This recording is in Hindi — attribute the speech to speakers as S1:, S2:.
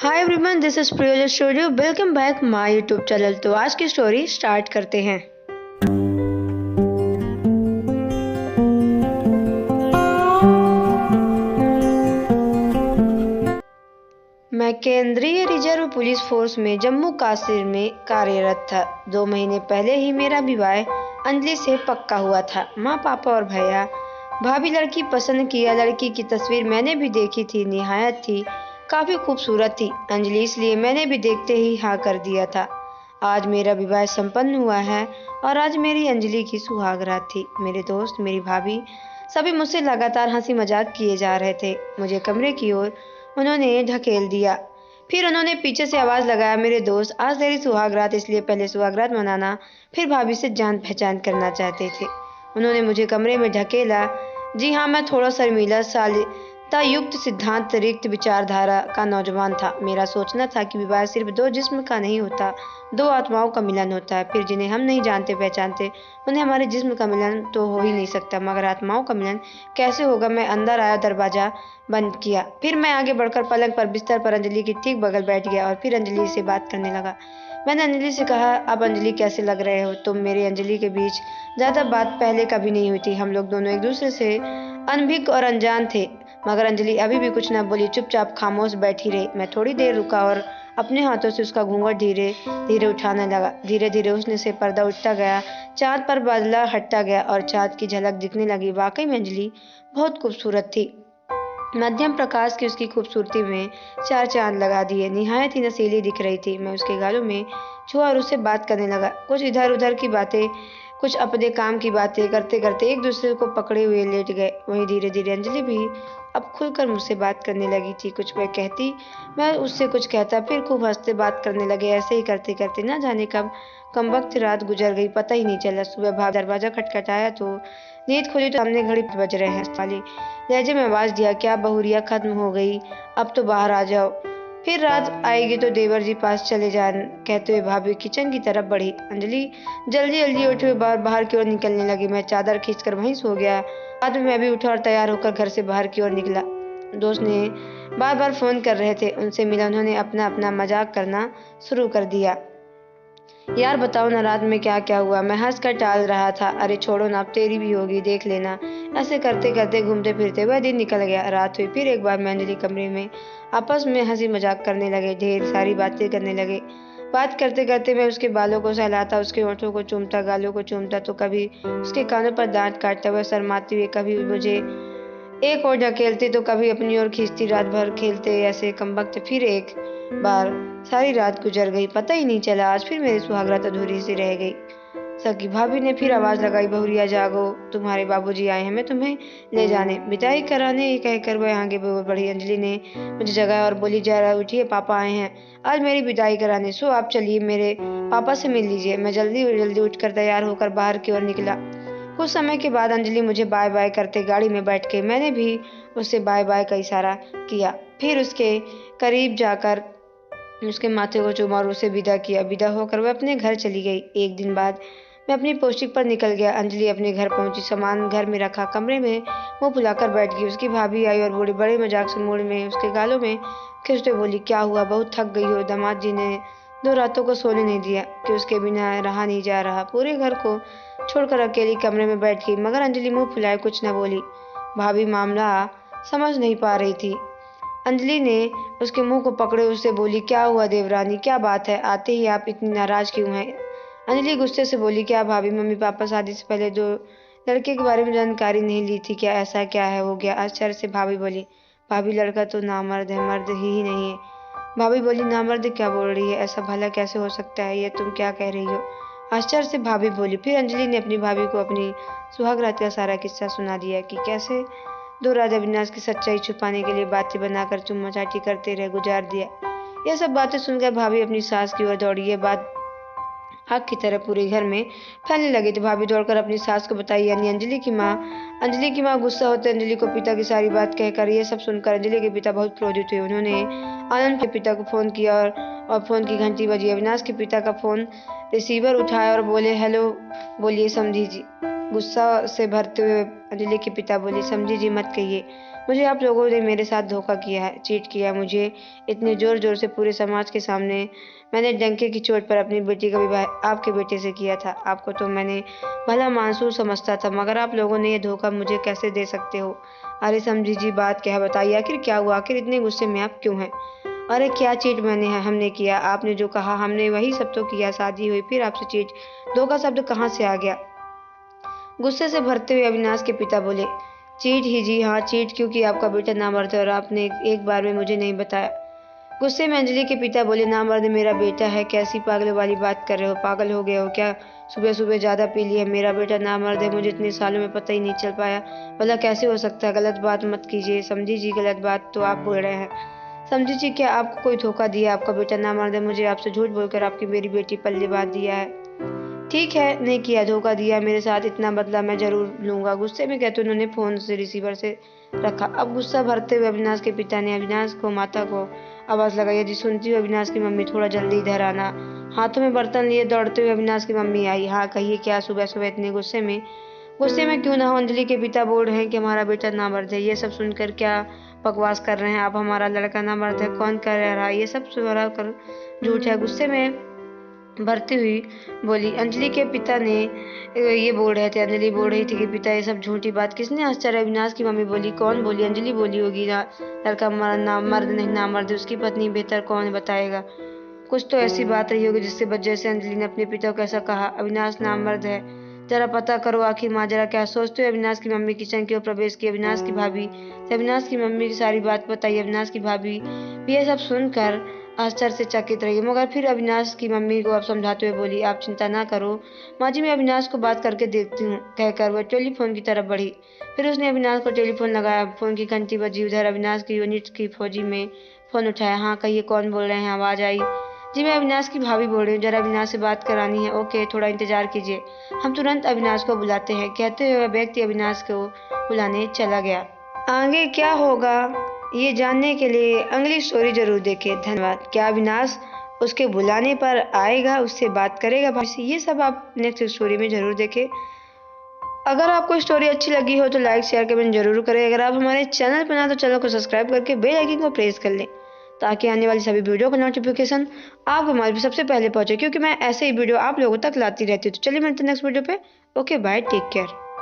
S1: Hi everyone, this is Priyol studio. Welcome back my YouTube channel. तो आज की स्टोरी स्टार्ट करते हैं। मैं केंद्रीय रिजर्व पुलिस फोर्स में जम्मू कश्मीर में कार्यरत था। 2 महीने पहले ही मेरा विवाह अंजलि से पक्का हुआ था। माँ, पापा और भैया भाभी लड़की पसंद किया। लड़की की तस्वीर मैंने भी देखी थी, निहायत थी, काफ़ी खूबसूरत थी अंजलि, इसलिए मैंने भी देखते ही हाँ कर दिया था। आज मेरा विवाह संपन्न हुआ है और आज मेरी अंजलि की सुहागरात थी। मेरे दोस्त, मेरी भाभी, सभी मुझसे लगातार हंसी मजाक किए जा रहे थे। मुझे कमरे की ओर उन्होंने ढकेल दिया। फिर उन्होंने पीछे से आवाज़ लगाया, मेरे दोस्त, आज तेरी सुहागरात, इसलिए पहले सुहागरात मनाना, फिर भाभी से जान पहचान करना चाहते थे। उन्होंने मुझे कमरे में ढकेला। जी हाँ, मैं थोड़ा शर्मीला, शालीनतायुक्त, सिद्धांत रिक्त विचारधारा का नौजवान था। मेरा सोचना था कि विवाह सिर्फ दो जिस्म का नहीं होता, दो आत्माओं का मिलन होता है। फिर जिन्हें हम नहीं जानते पहचानते, उन्हें हमारे जिस्म का मिलन तो हो ही नहीं सकता, मगर आत्माओं का मिलन कैसे होगा। मैं अंदर आया, दरवाजा बंद किया। फिर मैं आगे बढ़कर पलंग पर, बिस्तर पर अंजलि की ठीक बगल बैठ गया और फिर अंजलि से बात करने लगा। मैंने अंजलि से कहा, अब अंजलि कैसे लग रहे हो तुम? मेरी अंजलि के बीच ज़्यादा बात पहले कभी नहीं हुई थी। हम लोग दोनों एक दूसरे से अनभिज्ञ और अनजान थे, मगर अंजलि अभी भी कुछ न बोली, चुपचाप खामोश बैठी रही। मैं थोड़ी देर रुका और अपने हाथों से उसका घूंघट धीरे धीरे उठाने लगा। धीरे धीरे उसने से पर्दा उठता गया, चाँद पर बादला हटता गया और चाँद की झलक दिखने लगी। वाकई में अंजलि बहुत खूबसूरत थी। मध्यम प्रकाश की उसकी खूबसूरती में 4 चांद लगा दिए, निहायत ही नशीली दिख रही थी। मैं उसके गालों में छुआ और उससे बात करने लगा। कुछ इधर उधर की बातें, कुछ अपने काम की बातें करते करते एक दूसरे को पकड़े हुए लेट गए। वहीं धीरे धीरे अंजलि भी अब खुलकर मुझसे बात करने लगी थी। कुछ मैं कहती, मैं उससे कुछ कहता, फिर खूब हंसते बात करने लगे। ऐसे ही करते करते ना जाने कब कमबख्त रात गुजर गई, पता ही नहीं चला। सुबह भाभी दरवाजा खटखटाया तो नींद खुली तो सामने घड़ी बज रहे हैं वाली लहजे में आवाज़ दिया, क्या बहुरिया खत्म हो गई, अब तो बाहर आ जाओ, फिर रात आएगी तो देवर जी पास चले जान। कहते हुए भाभी किचन की तरफ बढ़ी। अंजलि जल्दी जल्दी उठे हुए बाहर की ओर निकलने लगी। मैं चादर खींचकर वहीं सो गया। बाद में मैं भी उठा और तैयार होकर घर से बाहर की ओर निकला। दोस्त ने बार बार फ़ोन कर रहे थे, उनसे मिला। उन्होंने अपना अपना मजाक करना शुरू कर दिया। यार बताओ ना, रात में क्या क्या हुआ? मैं हंस कर टाल रहा था। अरे छोड़ो ना, अब तेरी भी होगी, देख लेना। ऐसे करते करते घूमते फिरते वह दिन निकल गया। रात हुई, फिर एक बार मैं अंजलि कमरे में आपस में हंसी मजाक करने लगे, ढेर सारी बातें करने लगे। बात करते करते मैं उसके बालों को सहलाता, उसके होठों को चूमता, गालों को चूमता, तो कभी उसके कानों पर दांत काटता हुआ शर्माते हुए, कभी मुझे एक ओर ढकेलते तो कभी अपनी ओर खींचती। रात भर खेलते ऐसे कमबख्त। फिर एक बार सारी रात गुजर गई, पता ही नहीं चला। आज फिर मेरी सुहागरात अधूरी सी रह गई। सकी भाभी ने फिर आवाज़ लगाई, बहुरिया जागो, तुम्हारे बाबूजी आए हैं, मैं तुम्हें ले जाने विदाई कराने। ये कहकर वह आगे बढ़ी। अंजलि ने मुझे जगाया और बोली, जरा उठिए, पापा आए हैं आज मेरी विदाई कराने। सो आप चलिए, मेरे पापा से मिल लीजिए। मैं जल्दी जल्दी उठकर तैयार होकर बाहर की ओर निकला। कुछ समय के बाद अंजलि मुझे बाय बाय करते गाड़ी में बैठ के, मैंने भी उससे बाय बाय का इशारा किया। फिर उसके करीब जाकर उसके माथे को चूमा और उसे विदा किया। विदा होकर वह अपने घर चली गई। एक दिन बाद मैं अपनी पोस्टिंग पर निकल गया। अंजलि अपने घर पहुंची, सामान घर में रखा, कमरे में मुंह फुलाकर बैठ गई। उसकी भाभी आई और बूढ़ी बड़े मजाक से मूड में उसके गालों में खिंचते बोली, क्या हुआ, बहुत थक गई हो? दामाद जी ने 2 रातों को सोने नहीं दिया कि उसके बिना रहा नहीं जा रहा। पूरे घर को छोड़कर अकेली कमरे में बैठ गई, मगर अंजलि मुंह फुलाए कुछ न बोली। भाभी मामला समझ नहीं पा रही थी। अंजलि ने उसके मुंह को पकड़े उससे बोली, क्या हुआ देवरानी, क्या बात है? आते ही आप इतनी नाराज क्यों हैं? अंजलि गुस्से से बोली, क्या भाभी, मम्मी पापा शादी से पहले दो लड़के के बारे में जानकारी नहीं ली थी क्या? ऐसा क्या है हो गया? आश्चर्य से भाभी बोली, भाभी लड़का तो नामर्द है, मर्द ही नहीं है। भाभी बोली, नामर्द क्या बोल रही है? ऐसा भला कैसे हो सकता है? ये तुम क्या कह रही हो? आश्चर्य से भाभी बोली। फिर अंजलि ने अपनी भाभी को अपनी सुहागरात का सारा किस्सा सुना दिया कि कैसे 2 रात अविनाश की सच्चाई छुपाने के लिए बातें बनाकर चुम्मा चाटी करते रहे, गुजार दिया। यह सब बातें सुनकर भाभी अपनी सास की ओर दौड़ी। ये बात आग की तरह पूरे घर में फैलने लगी थी। भाभी दौड़कर अपनी सास को बताई, यानी अंजलि की माँ। अंजलि की माँ गुस्सा होते अंजलि को पिता की सारी बात कहकर। ये सब सुनकर अंजलि के पिता बहुत क्रोधित हुए। उन्होंने आनंद के पिता को फ़ोन किया और फ़ोन की घंटी बजी। अविनाश के पिता का फ़ोन रिसीवर उठाया और बोले, हेलो, बोलिए समधी जी। गुस्सा से भरते हुए अंजलि के पिता बोले, समधी जी मत कहिए, मुझे आप लोगों ने मेरे साथ धोखा किया है, चीट किया मुझे इतने ज़ोर ज़ोर से पूरे समाज के सामने। मैंने डंके की चोट पर अपनी बेटी का विवाह आपके बेटे से किया था। आपको तो मैंने भला मानसूर समझता था, मगर आप लोगों ने ये धोखा मुझे कैसे दे सकते हो? अरे समझी जी, बात क्या है बताइए, आखिर क्या हुआ? आखिर इतने गुस्से में आप क्यों हैं? अरे क्या चीट हमने किया? आपने जो कहा हमने वही सब तो किया। शादी हुई फिर आपसे चीट, धोखा शब्द कहाँ से आ गया? गुस्से से भरते हुए अविनाश के पिता बोले, चीट ही जी हाँ चीट, क्योंकि आपका बेटा नामर्द है और आपने एक बार में मुझे नहीं बताया। गुस्से में अंजलि के पिता बोले, नामर्द मेरा बेटा है, कैसी पागलों वाली बात कर रहे हो? पागल हो गए हो क्या? सुबह सुबह ज्यादा पी लिया। मेरा बेटा नामर्द है, मुझे इतने सालों में पता ही नहीं चल पाया। भला कैसे हो सकता है? गलत बात मत कीजिए समझी जी, गलत बात तो आप बोल रहे हैं। समझी जी, क्या आपको कोई धोखा दिया? आपका बेटा नामर्द है, मुझे आपसे झूठ बोलकर आपकी मेरी बेटी पल्ले बांध दिया है। ठीक है, नहीं किया, धोखा दिया मेरे साथ, इतना बदला मैं जरूर लूंगा। गुस्से में कहते उन्होंने फोन से रिसीवर से रखा। अब गुस्सा भरते हुए अविनाश के पिता ने अविनाश को माता को आवाज लगाई। यदि सुनती हो अविनाश की मम्मी, थोड़ा जल्दी इधर आना। हाथों में बर्तन लिए दौड़ते हुए अविनाश की मम्मी आई। हाँ कहिए, क्या सुबह सुबह इतने गुस्से में? गुस्से में क्यों ना हो, अंजलि के पिता बोल रहे हैं कि हमारा बेटा नामर्द है। ये सब सुनकर क्या बकवास कर रहे हैं आप? हमारा लड़का नामर्द है, कौन कह रहा है? ये सब सुरा कर झूठ है। गुस्से में भरती हुई बोली अंजलि के पिता ने। ये बोल रहे थे, अंजलि बोल रही थी कि पिता ये सब झूठी बात किसने? आश्चर्य। अविनाश की मम्मी बोली, कौन बोली? अंजलि बोली होगी ना, लड़का मर्द नहीं नामर्द, उसकी पत्नी बेहतर कौन बताएगा? कुछ तो ऐसी बात रही होगी जिससे वजह से अंजलि ने अपने पिता को ऐसा कहा। अविनाश नामर्द है, जरा पता करो आखिर माजरा क्या। सोचते हुए अविनाश की मम्मी किचन की ओर प्रवेश की। अविनाश की भाभी से अविनाश की मम्मी की सारी बात बताई। अविनाश की भाभी भी ये सब सुनकर आश्चर्य से चकित रही, मगर फिर अविनाश की मम्मी को अब समझाते हुए बोली, आप चिंता ना करो माँ जी, मैं अविनाश को बात करके देखती हूँ, कहकर वह टेलीफोन की तरफ बढ़ी। फिर उसने अविनाश को टेलीफोन लगाया। फोन की घंटी बजी। उधर अविनाश की यूनिट की फौजी में फोन उठाया। हाँ कहिए, कौन बोल रहे हैं? आवाज आई। जी मैं अविनाश की भाभी बोल रही हूँ, जरा अविनाश से बात करानी है। ओके, थोड़ा इंतजार कीजिए, हम तुरंत अविनाश को बुलाते हैं। कहते हुए व्यक्ति अविनाश को बुलाने चला गया। आगे क्या होगा ये जानने के लिए अगली स्टोरी जरूर देखें। धन्यवाद। क्या अविनाश उसके बुलाने पर आएगा, उससे बात करेगा भाई से? ये सब आप नेक्स्ट स्टोरी में जरूर देखें। अगर आपको स्टोरी अच्छी लगी हो तो लाइक शेयर कमेंट जरूर करें। अगर आप हमारे चैनल पर ना तो चैनल को सब्सक्राइब करके बेल आइकन को प्रेस कर लें, ताकि आने वाली सभी वीडियो का नोटिफिकेशन आपको हमारे सबसे पहले पहुंचे, क्योंकि मैं ऐसे ही वीडियो आप लोगों तक लाती रहती हूँ। तो चलिए मिलते हैं नेक्स्ट वीडियो पे। Okay bye, take care.